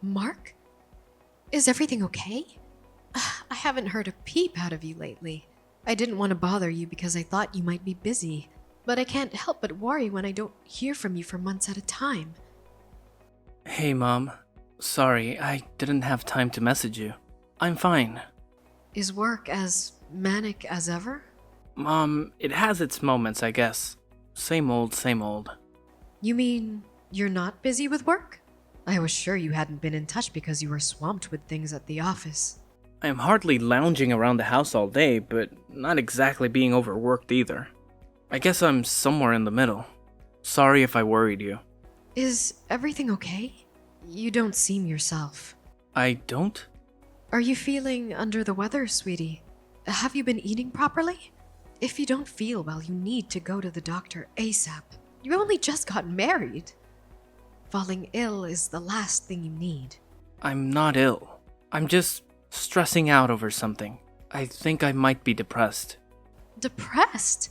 Mark? Is everything okay? I haven't heard a peep out of you lately. I didn't want to bother you because I thought you might be busy, but I can't help but worry when I don't hear from you for months at a time. Hey, Mom. Sorry, I didn't have time to message you. I'm fine. Is work as manic as ever? Mom, it has its moments, I guess. Same old, same old. You mean you're not busy with work? I was sure you hadn't been in touch because you were swamped with things at the office. I am hardly lounging around the house all day, but not exactly being overworked either. I guess I'm somewhere in the middle. Sorry if I worried you. Is everything okay? You don't seem yourself. I don't? Are you feeling under the weather, sweetie? Have you been eating properly? If you don't feel well, you need to go to the doctor ASAP. You only just got married. Falling ill is the last thing you need. I'm not ill. I'm just stressing out over something. I think I might be depressed. Depressed?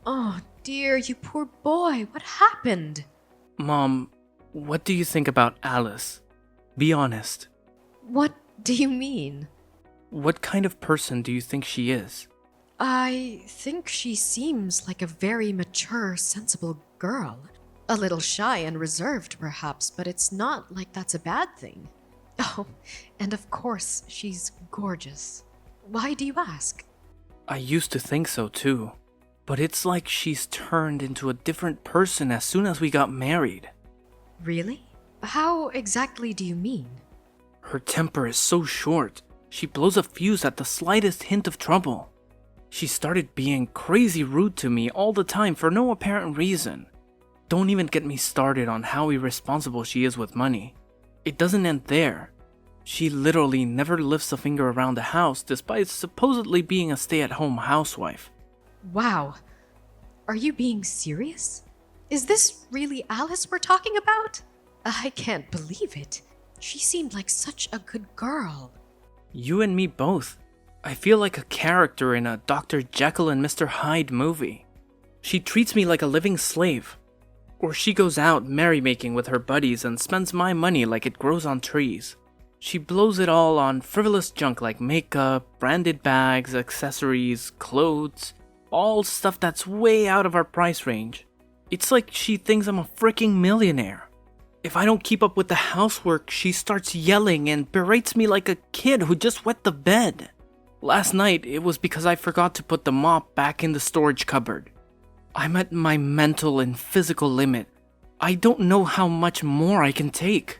Oh dear, you poor boy. What happened? Mom, what do you think about Alice? Be honest. What do you mean? What kind of person do you think she is? I think she seems like a very mature, sensible girl. A little shy and reserved, perhaps, but it's not like that's a bad thing. Oh, and of course, she's gorgeous. Why do you ask? I used to think so too, but it's like she's turned into a different person as soon as we got married. Really? How exactly do you mean? Her temper is so short, she blows a fuse at the slightest hint of trouble. She started being crazy rude to me all the time for no apparent reason. Don't even get me started on how irresponsible she is with money. It doesn't end there. She literally never lifts a finger around the house despite supposedly being a stay-at-home housewife. Wow. Are you being serious? Is this really Alice we're talking about? I can't believe it. She seemed like such a good girl. You and me both. I feel like a character in a Dr. Jekyll and Mr. Hyde movie. She treats me like a living slave. Or she goes out merrymaking with her buddies and spends my money like it grows on trees. She blows it all on frivolous junk like makeup, branded bags, accessories, clothes, all stuff that's way out of our price range. It's like she thinks I'm a freaking millionaire. If I don't keep up with the housework, she starts yelling and berates me like a kid who just wet the bed. Last night, it was because I forgot to put the mop back in the storage cupboard. I'm at my mental and physical limit. I don't know how much more I can take.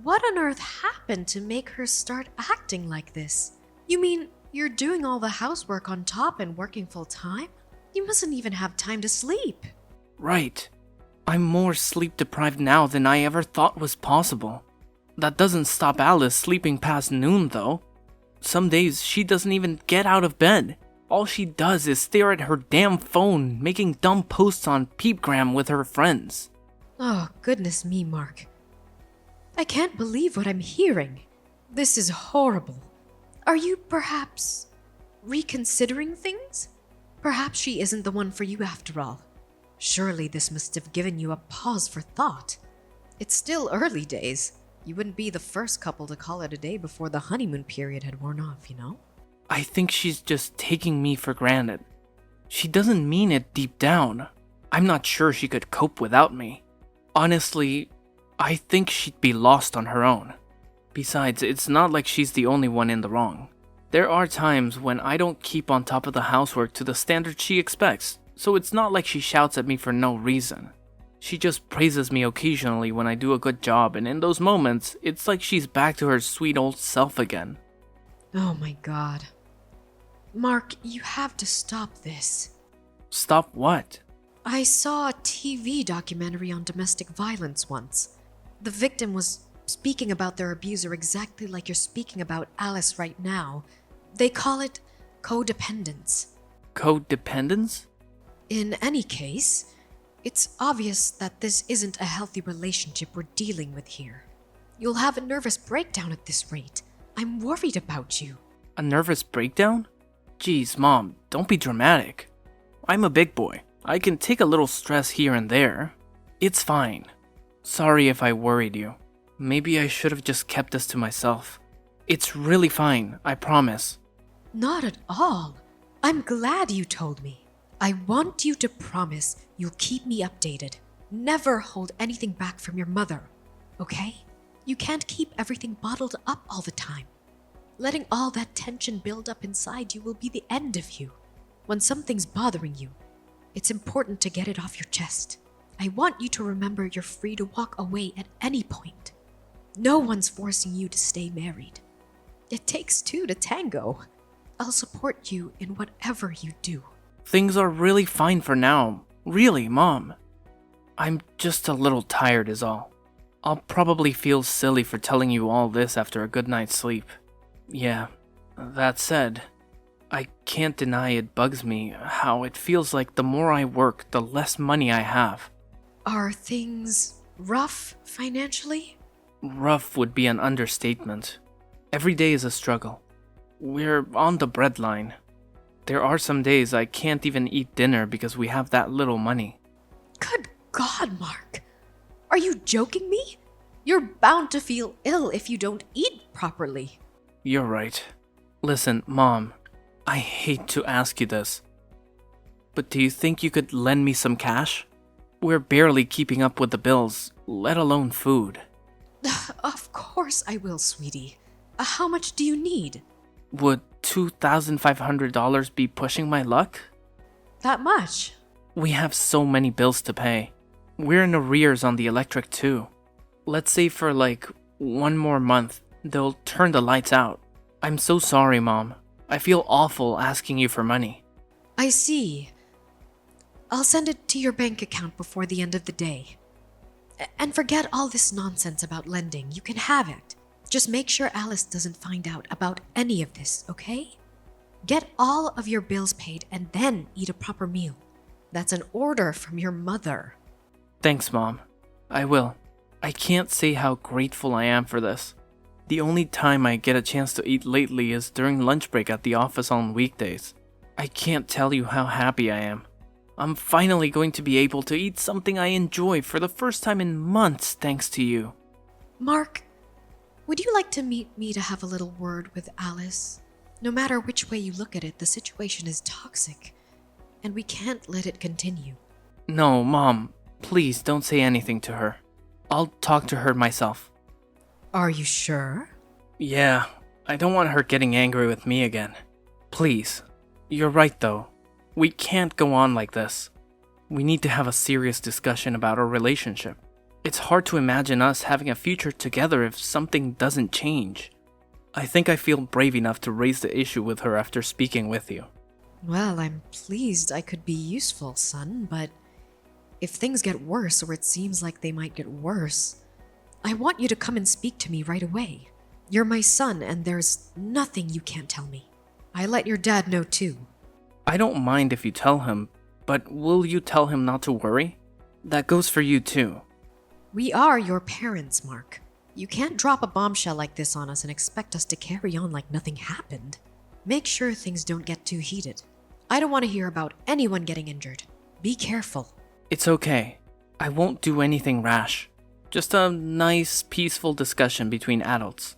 What on earth happened to make her start acting like this? You mean you're doing all the housework on top and working full time? You mustn't even have time to sleep. Right. I'm more sleep deprived now than I ever thought was possible. That doesn't stop Alice sleeping past noon, though. Some days she doesn't even get out of bed. All she does is stare at her damn phone, making dumb posts on Peepgram with her friends. Oh, goodness me, Mark. I can't believe what I'm hearing. This is horrible. Are you perhaps reconsidering things? Perhaps she isn't the one for you after all. Surely this must have given you a pause for thought. It's still early days. You wouldn't be the first couple to call it a day before the honeymoon period had worn off, you know? I think she's just taking me for granted. She doesn't mean it deep down. I'm not sure she could cope without me. Honestly, I think she'd be lost on her own. Besides, it's not like she's the only one in the wrong. There are times when I don't keep on top of the housework to the standard she expects, so it's not like she shouts at me for no reason. She just praises me occasionally when I do a good job, and in those moments, it's like she's back to her sweet old self again. Oh my god. Mark, you have to stop this. Stop what? I saw a TV documentary on domestic violence once. The victim was speaking about their abuser exactly like you're speaking about Alice right now. They call it codependence. Codependence? In any case, it's obvious that this isn't a healthy relationship we're dealing with here. You'll have a nervous breakdown at this rate. I'm worried about you. A nervous breakdown? Geez, Mom, don't be dramatic. I'm a big boy. I can take a little stress here and there. It's fine. Sorry if I worried you. Maybe I should have just kept this to myself. It's really fine, I promise. Not at all. I'm glad you told me. I want you to promise you'll keep me updated. Never hold anything back from your mother, okay? You can't keep everything bottled up all the time. Letting all that tension build up inside you will be the end of you. When something's bothering you, it's important to get it off your chest. I want you to remember you're free to walk away at any point. No one's forcing you to stay married. It takes two to tango. I'll support you in whatever you do. Things are really fine for now. Really, Mom. I'm just a little tired is all. I'll probably feel silly for telling you all this after a good night's sleep. Yeah, that said, I can't deny it bugs me how it feels like the more I work, the less money I have. Are things rough financially? Rough would be an understatement. Every day is a struggle. We're on the breadline. There are some days I can't even eat dinner because we have that little money. Good God, Mark. Are you joking me? You're bound to feel ill if you don't eat properly. You're right. Listen, Mom, I hate to ask you this, but do you think you could lend me some cash? We're barely keeping up with the bills, let alone food. Of course I will, sweetie. How much do you need? Would $2,500 be pushing my luck? That much? We have so many bills to pay. We're in arrears on the electric too. Let's say for like 1 more month, they'll turn the lights out. I'm so sorry, Mom. I feel awful asking you for money. I see. I'll send it to your bank account before the end of the day. And forget all this nonsense about lending. You can have it. Just make sure Alice doesn't find out about any of this, okay? Get all of your bills paid and then eat a proper meal. That's an order from your mother. Thanks, Mom. I will. I can't say how grateful I am for this. The only time I get a chance to eat lately is during lunch break at the office on weekdays. I can't tell you how happy I am. I'm finally going to be able to eat something I enjoy for the first time in months thanks to you. Mark, would you like to meet me to have a little word with Alice? No matter which way you look at it, the situation is toxic, and we can't let it continue. No, Mom, please don't say anything to her. I'll talk to her myself. Are you sure? Yeah, I don't want her getting angry with me again. Please. You're right though. We can't go on like this. We need to have a serious discussion about our relationship. It's hard to imagine us having a future together if something doesn't change. I think I feel brave enough to raise the issue with her after speaking with you. Well, I'm pleased I could be useful, son, but if things get worse or it seems like they might get worse, I want you to come and speak to me right away. You're my son and there's nothing you can't tell me. I let your dad know too. I don't mind if you tell him, but will you tell him not to worry? That goes for you too. We are your parents, Mark. You can't drop a bombshell like this on us and expect us to carry on like nothing happened. Make sure things don't get too heated. I don't want to hear about anyone getting injured. Be careful. It's okay. I won't do anything rash. Just a nice, peaceful discussion between adults.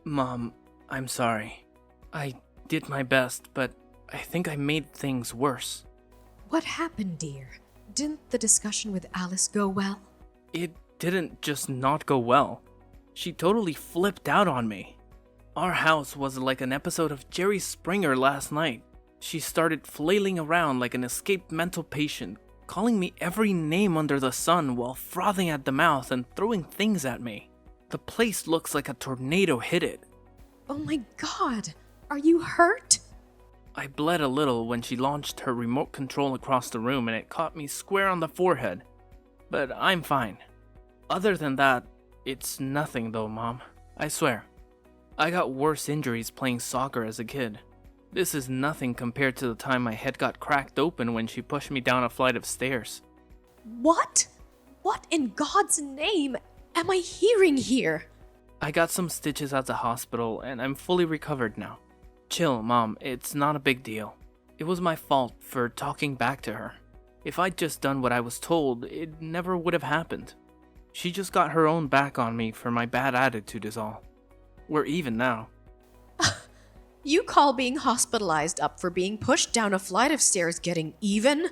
Mom, I'm sorry. I did my best, but I think I made things worse. What happened, dear? Didn't the discussion with Alice go well? It didn't just not go well. She totally flipped out on me. Our house was like an episode of Jerry Springer last night. She started flailing around like an escaped mental patient, calling me every name under the sun while frothing at the mouth and throwing things at me. The place looks like a tornado hit it. Oh my God! Are you hurt? I bled a little when she launched her remote control across the room and it caught me square on the forehead. But I'm fine. Other than that, it's nothing though, Mom. I swear. I got worse injuries playing soccer as a kid. This is nothing compared to the time my head got cracked open when she pushed me down a flight of stairs. What? What in God's name am I hearing here? I got some stitches at the hospital and I'm fully recovered now. Chill, Mom, it's not a big deal. It was my fault for talking back to her. If I'd just done what I was told, it never would have happened. She just got her own back on me for my bad attitude is all. We're even now. You call being hospitalized up for being pushed down a flight of stairs getting even?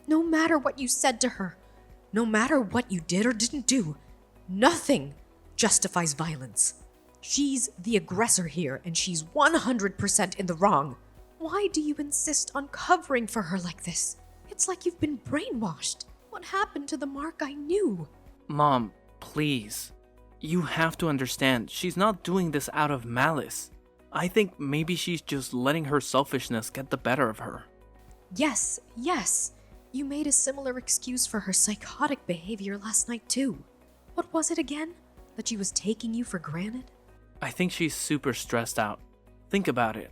No matter what you said to her, no matter what you did or didn't do, nothing justifies violence. She's the aggressor here, and she's 100% in the wrong. Why do you insist on covering for her like this? It's like you've been brainwashed. What happened to the Mark I knew? Mom, please. You have to understand, she's not doing this out of malice. I think maybe she's just letting her selfishness get the better of her. Yes. You made a similar excuse for her psychotic behavior last night too. What was it again? That she was taking you for granted? I think she's super stressed out. Think about it.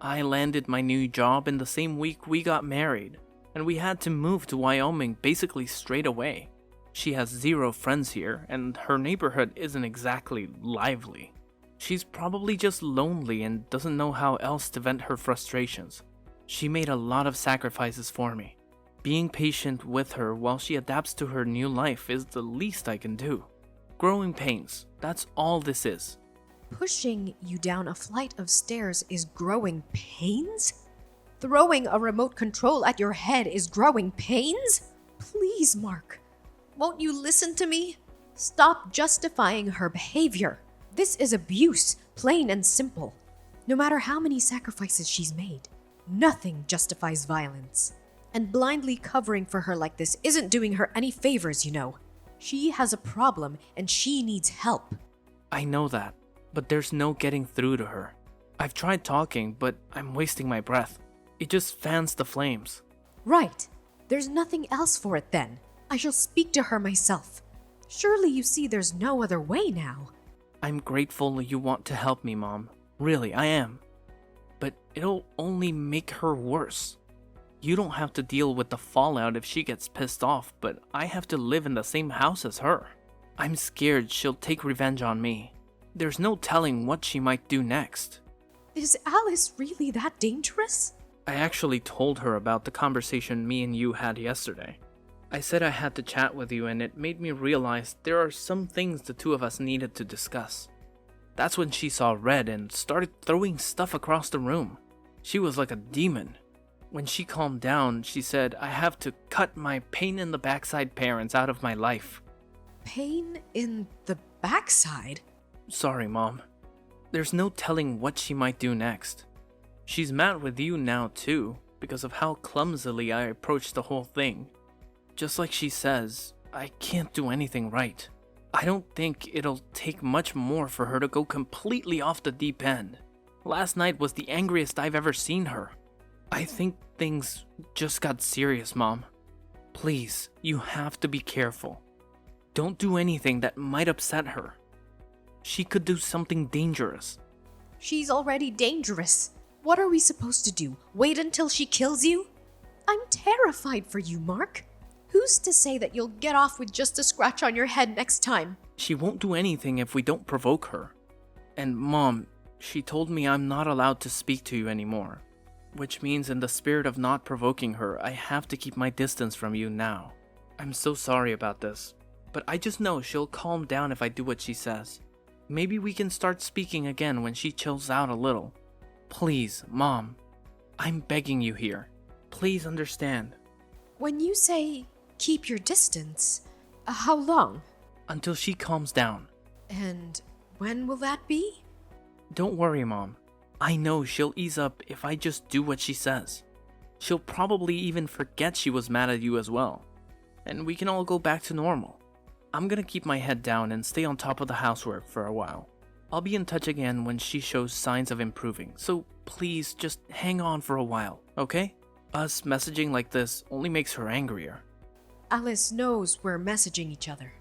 I landed my new job in the same week we got married, and we had to move to Wyoming basically straight away. She has 0 friends here, and her neighborhood isn't exactly lively. She's probably just lonely and doesn't know how else to vent her frustrations. She made a lot of sacrifices for me. Being patient with her while she adapts to her new life is the least I can do. Growing pains, that's all this is. Pushing you down a flight of stairs is growing pains? Throwing a remote control at your head is growing pains? Please, Mark, won't you listen to me? Stop justifying her behavior. This is abuse, plain and simple. No matter how many sacrifices she's made, nothing justifies violence. And blindly covering for her like this isn't doing her any favors, you know. She has a problem and she needs help. I know that, but there's no getting through to her. I've tried talking, but I'm wasting my breath. It just fans the flames. Right. There's nothing else for it then. I shall speak to her myself. Surely you see there's no other way now. I'm grateful you want to help me, Mom. Really, I am. But it'll only make her worse. You don't have to deal with the fallout if she gets pissed off, but I have to live in the same house as her. I'm scared she'll take revenge on me. There's no telling what she might do next. Is Alice really that dangerous? I actually told her about the conversation me and you had yesterday. I said I had to chat with you, and it made me realize there are some things the two of us needed to discuss. That's when she saw red and started throwing stuff across the room. She was like a demon. When she calmed down, she said I have to cut my pain in the backside parents out of my life. Pain in the backside? Sorry, Mom. There's no telling what she might do next. She's mad with you now too, because of how clumsily I approached the whole thing. Just like she says, I can't do anything right. I don't think it'll take much more for her to go completely off the deep end. Last night was the angriest I've ever seen her. I think things just got serious, Mom. Please, you have to be careful. Don't do anything that might upset her. She could do something dangerous. She's already dangerous. What are we supposed to do? Wait until she kills you? I'm terrified for you, Mark. Who's to say that you'll get off with just a scratch on your head next time? She won't do anything if we don't provoke her. And Mom, she told me I'm not allowed to speak to you anymore. Which means in the spirit of not provoking her, I have to keep my distance from you now. I'm so sorry about this, but I just know she'll calm down if I do what she says. Maybe we can start speaking again when she chills out a little. Please, Mom. I'm begging you here. Please understand. When you say keep your distance, how long? Until she calms down. And when will that be? Don't worry, Mom. I know she'll ease up if I just do what she says. She'll probably even forget she was mad at you as well. And we can all go back to normal. I'm gonna keep my head down and stay on top of the housework for a while. I'll be in touch again when she shows signs of improving, so please just hang on for a while, okay? Us messaging like this only makes her angrier. Alice knows we're messaging each other.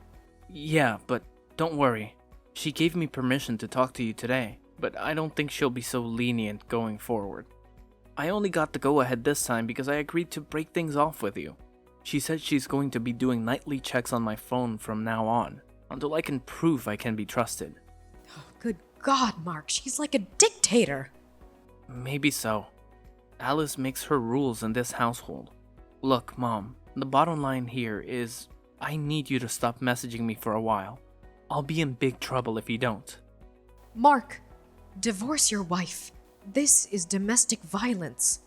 Yeah, but don't worry. She gave me permission to talk to you today, but I don't think she'll be so lenient going forward. I only got the go-ahead this time because I agreed to break things off with you. She said she's going to be doing nightly checks on my phone from now on, until I can prove I can be trusted. Oh, good God, Mark, she's like a dictator. Maybe so. Alice makes her rules in this household. Look, Mom, The bottom line here is I need you to stop messaging me for a while. I'll be in big trouble if you don't. Mark, divorce your wife. This is domestic violence.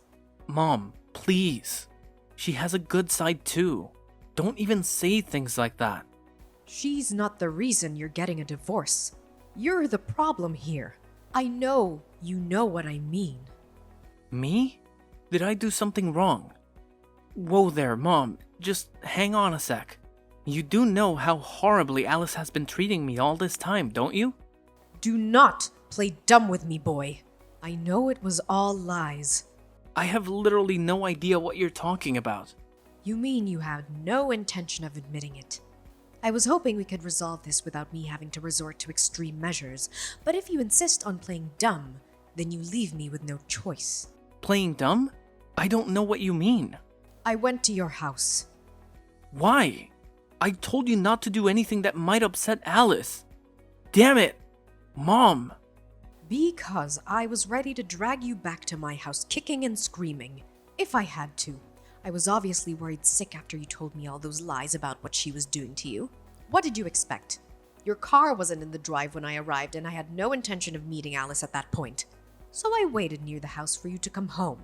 Mom, please. She has a good side too. Don't even say things like that. She's not the reason you're getting a divorce. You're the problem here. I know you know what I mean. Me? Did I do something wrong? Whoa there, Mom. Just hang on a sec. You do know how horribly Alice has been treating me all this time, don't you? Do not play dumb with me, boy. I know it was all lies. I have literally no idea what you're talking about. You mean you had no intention of admitting it? I was hoping we could resolve this without me having to resort to extreme measures, but if you insist on playing dumb, then you leave me with no choice. Playing dumb? I don't know what you mean. I went to your house. Why? I told you not to do anything that might upset Alice. Damn it! Mom! Because I was ready to drag you back to my house kicking and screaming, if I had to. I was obviously worried sick after you told me all those lies about what she was doing to you. What did you expect? Your car wasn't in the drive when I arrived, and I had no intention of meeting Alice at that point. So I waited near the house for you to come home.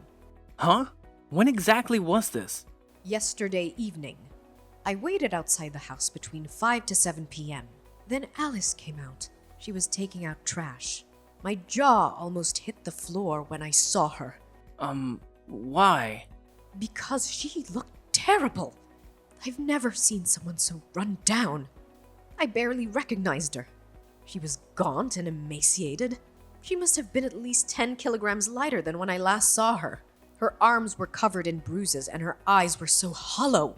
Huh? When exactly was this? Yesterday evening. I waited outside the house between 5 to 7 p.m. Then Alice came out. She was taking out trash. My jaw almost hit the floor when I saw her. Why? Because she looked terrible. I've never seen someone so run down. I barely recognized her. She was gaunt and emaciated. She must have been at least 10 kilograms lighter than when I last saw her. Her arms were covered in bruises and her eyes were so hollow.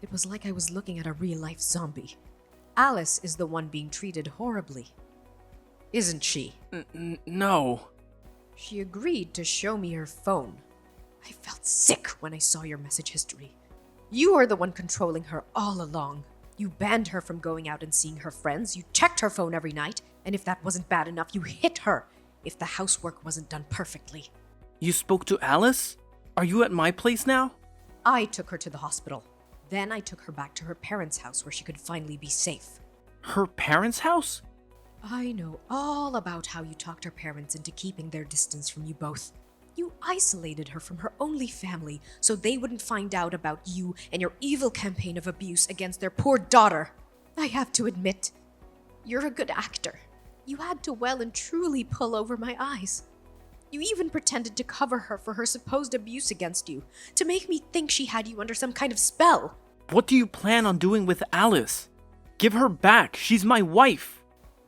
It was like I was looking at a real-life zombie. Alice is the one being treated horribly. Isn't she? No. She agreed to show me her phone. I felt sick when I saw your message history. You are the one controlling her all along. You banned her from going out and seeing her friends, you checked her phone every night, and if that wasn't bad enough, you hit her if the housework wasn't done perfectly. You spoke to Alice? Are you at my place now? I took her to the hospital. Then I took her back to her parents' house where she could finally be safe. Her parents' house? I know all about how you talked her parents into keeping their distance from you both. You isolated her from her only family so they wouldn't find out about you and your evil campaign of abuse against their poor daughter. I have to admit, you're a good actor. You had to well and truly pull over my eyes. You even pretended to cover her for her supposed abuse against you, to make me think she had you under some kind of spell. What do you plan on doing with Alice? Give her back. She's my wife.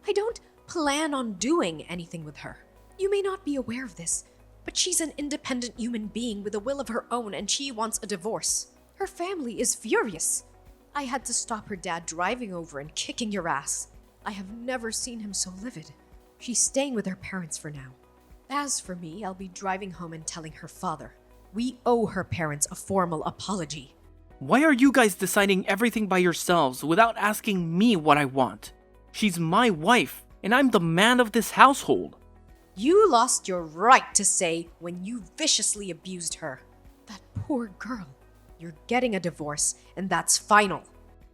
I don't plan on doing anything with her. You may not be aware of this, but she's an independent human being with a will of her own and she wants a divorce. Her family is furious. I had to stop her dad driving over and kicking your ass. I have never seen him so livid. She's staying with her parents for now. As for me, I'll be driving home and telling her father. We owe her parents a formal apology. Why are you guys deciding everything by yourselves without asking me what I want? She's my wife, and I'm the man of this household. You lost your right to say when you viciously abused her. That poor girl. You're getting a divorce, and that's final.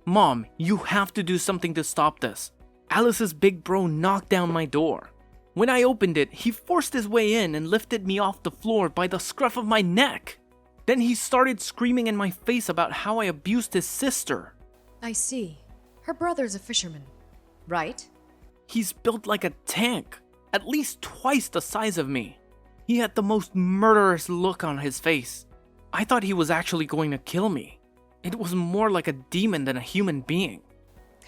Mom, you have to do something to stop this. Alice's big bro knocked down my door. When I opened it, he forced his way in and lifted me off the floor by the scruff of my neck. Then he started screaming in my face about how I abused his sister. I see. Her brother's a fisherman, right? He's built like a tank, at least twice the size of me. He had the most murderous look on his face. I thought he was actually going to kill me. It was more like a demon than a human being.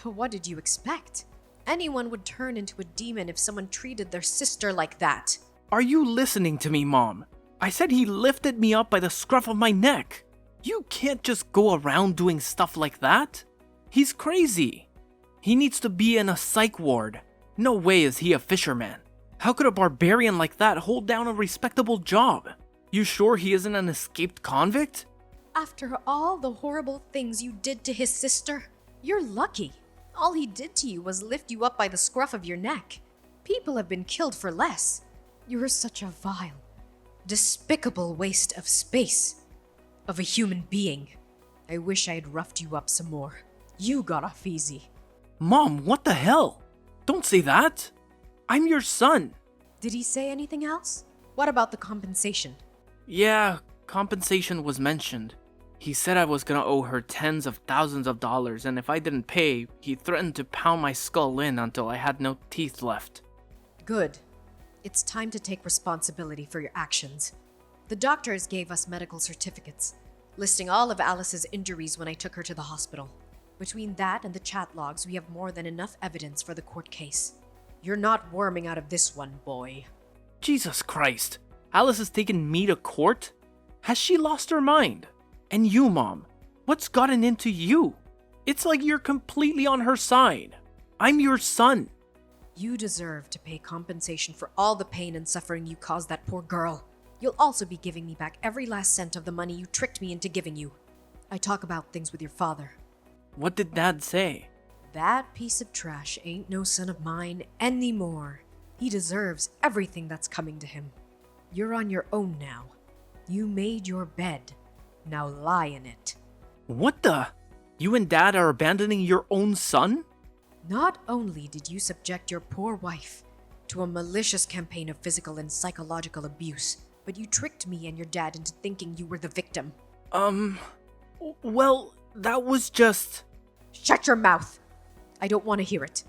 What did you expect? Anyone would turn into a demon if someone treated their sister like that. Are you listening to me, Mom? I said he lifted me up by the scruff of my neck. You can't just go around doing stuff like that. He's crazy. He needs to be in a psych ward. No way is he a fisherman. How could a barbarian like that hold down a respectable job? You sure he isn't an escaped convict? After all the horrible things you did to his sister, you're lucky. All he did to you was lift you up by the scruff of your neck. People have been killed for less. You're such a vile, despicable waste of space. Of a human being. I wish I had roughed you up some more. You got off easy. Mom, what the hell? Don't say that. I'm your son. Did he say anything else? What about the compensation? Yeah, compensation was mentioned. He said I was gonna owe her tens of thousands of dollars, and if I didn't pay, he threatened to pound my skull in until I had no teeth left. Good. It's time to take responsibility for your actions. The doctors gave us medical certificates, listing all of Alice's injuries when I took her to the hospital. Between that and the chat logs, we have more than enough evidence for the court case. You're not worming out of this one, boy. Jesus Christ. Alice has taken me to court? Has she lost her mind? And you, Mom, what's gotten into you? It's like you're completely on her side. I'm your son. You deserve to pay compensation for all the pain and suffering you caused that poor girl. You'll also be giving me back every last cent of the money you tricked me into giving you. I talk about things with your father. What did Dad say? That piece of trash ain't no son of mine anymore. He deserves everything that's coming to him. You're on your own now. You made your bed. Now lie in it. What the? You and Dad are abandoning your own son? Not only did you subject your poor wife to a malicious campaign of physical and psychological abuse, but you tricked me and your dad into thinking you were the victim. Well, that was just... Shut your mouth! I don't want to hear it.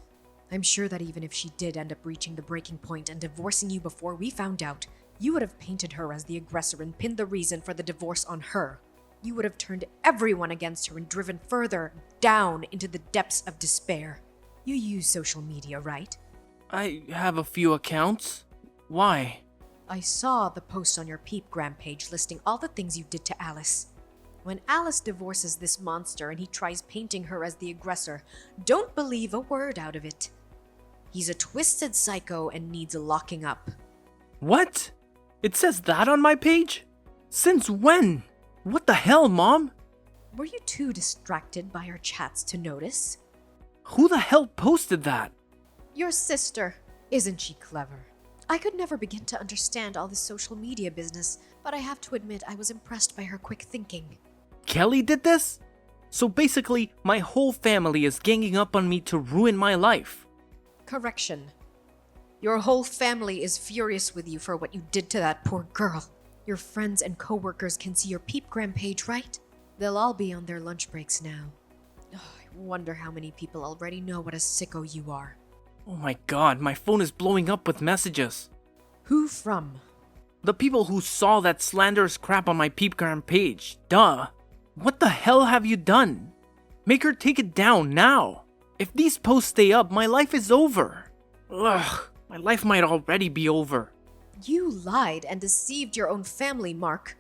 I'm sure that even if she did end up reaching the breaking point and divorcing you before we found out, you would have painted her as the aggressor and pinned the reason for the divorce on her. You would have turned everyone against her and driven further down into the depths of despair. You use social media, right? I have a few accounts. Why? I saw the post on your Peepgram page listing all the things you did to Alice. When Alice divorces this monster and he tries painting her as the aggressor, don't believe a word out of it. He's a twisted psycho and needs locking up. What? It says that on my page? Since when? What the hell, Mom? Were you too distracted by our chats to notice? Who the hell posted that? Your sister. Isn't she clever? I could never begin to understand all this social media business, but I have to admit I was impressed by her quick thinking. Kelly did this? So basically, my whole family is ganging up on me to ruin my life. Correction. Your whole family is furious with you for what you did to that poor girl. Your friends and coworkers can see your Peepgram page, right? They'll all be on their lunch breaks now. Oh, I wonder how many people already know what a sicko you are. Oh my god, my phone is blowing up with messages. Who from? The people who saw that slanderous crap on my Peepgram page. Duh. What the hell have you done? Make her take it down now. If these posts stay up, my life is over. Ugh, my life might already be over. You lied and deceived your own family, Mark.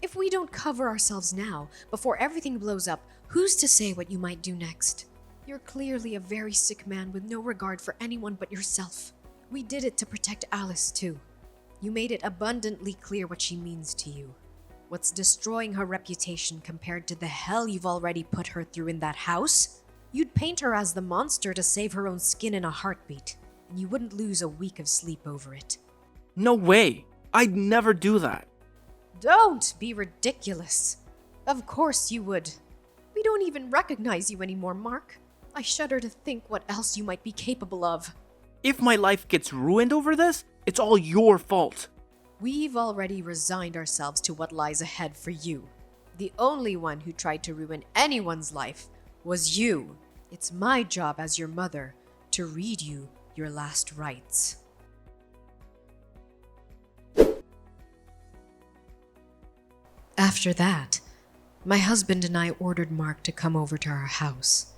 If we don't cover ourselves now, before everything blows up, who's to say what you might do next? You're clearly a very sick man with no regard for anyone but yourself. We did it to protect Alice, too. You made it abundantly clear what she means to you. What's destroying her reputation compared to the hell you've already put her through in that house? You'd paint her as the monster to save her own skin in a heartbeat, and you wouldn't lose a week of sleep over it. No way. I'd never do that. Don't be ridiculous. Of course you would. We don't even recognize you anymore, Mark. I shudder to think what else you might be capable of. If my life gets ruined over this, it's all your fault. We've already resigned ourselves to what lies ahead for you. The only one who tried to ruin anyone's life was you. It's my job as your mother to read you your last rites. After that, my husband and I ordered Mark to come over to our house.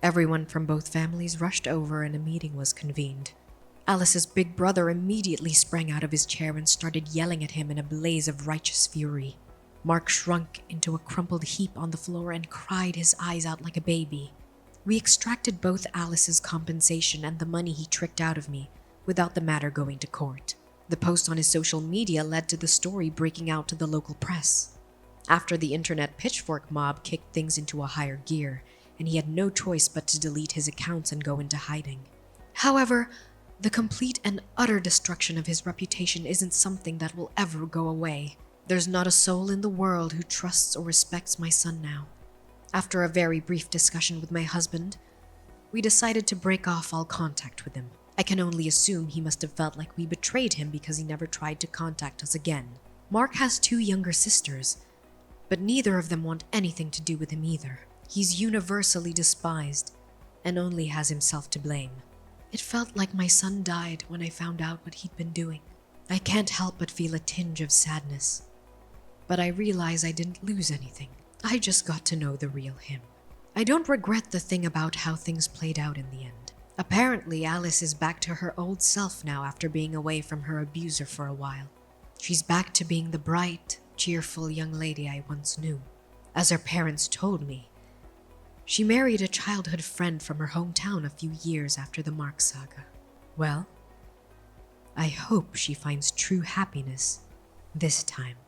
Everyone from both families rushed over and a meeting was convened. Alice's big brother immediately sprang out of his chair and started yelling at him in a blaze of righteous fury. Mark shrunk into a crumpled heap on the floor and cried his eyes out like a baby. We extracted both Alice's compensation and the money he tricked out of me, without the matter going to court. The post on his social media led to the story breaking out to the local press. After the internet pitchfork mob kicked things into a higher gear, and he had no choice but to delete his accounts and go into hiding. However, the complete and utter destruction of his reputation isn't something that will ever go away. There's not a soul in the world who trusts or respects my son now. After a very brief discussion with my husband, we decided to break off all contact with him. I can only assume he must have felt like we betrayed him because he never tried to contact us again. Mark has 2 younger sisters, but neither of them want anything to do with him either. He's universally despised and only has himself to blame. It felt like my son died when I found out what he'd been doing. I can't help but feel a tinge of sadness, but I realize I didn't lose anything. I just got to know the real him. I don't regret the thing about how things played out in the end. Apparently, Alice is back to her old self now after being away from her abuser for a while. She's back to being the bright, cheerful young lady I once knew. As her parents told me, she married a childhood friend from her hometown a few years after the Mark saga. Well, I hope she finds true happiness this time.